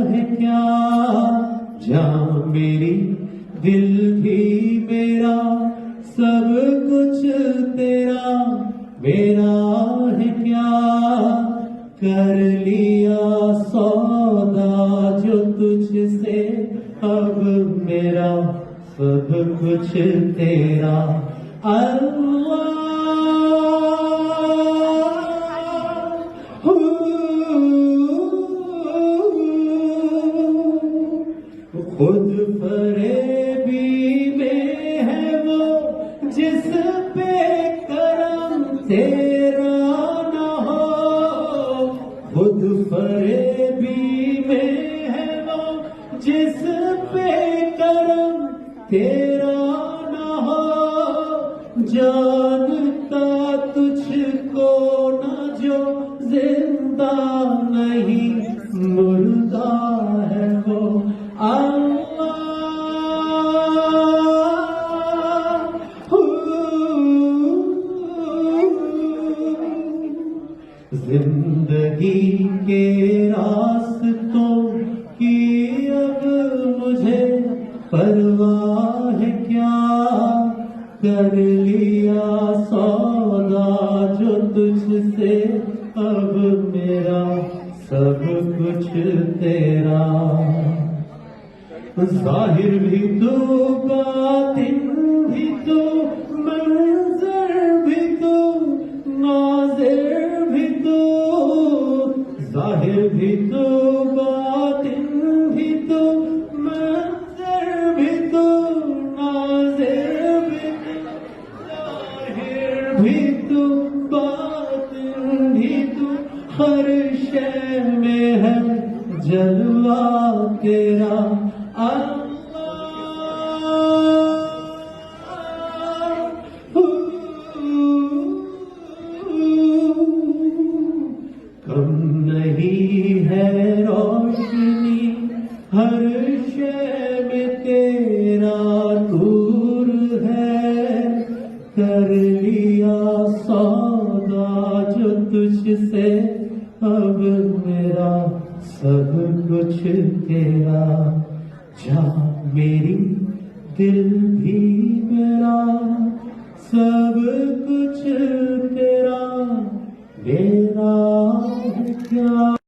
है क्या, जहाँ मेरी दिल भी मेरा, सब कुछ तेरा मेरा है क्या। कर लिया सौदा जो तुझसे, अब मेरा सब कुछ तेरा। अल्लाह खुद फरेबी में है वो जिस पे करम तेरा न हो। खुद फरेबी में है वो जिस पे करम तेरा न हो। जानता तुझको न जो जिंदा नहीं मुर्दा है वो। जिंदगी के रास्तों की अब मुझे परवाह है क्या। कर लिया सौदा जो तुझसे, अब मेरा सब कुछ तेरा। जाहिर भी तू, बातिन भी तू, मंजर भी तू, नाज़िर भी तू। जाहिर भी तू, बातिन भी तू, मंजर भी तू, नाज़िर भी तू। जाहिर भी तू, बातिन भी तू, हर शय में है जलवा तेरा। कम नहीं है रोशनी हर शय में तेरा नूर है। कर लिया सौदा जो तुझसे, अब मेरा सब कुछ तेरा। जा मेरी दिल भी मेरा, सब कुछ तेरा मेरा है क्या।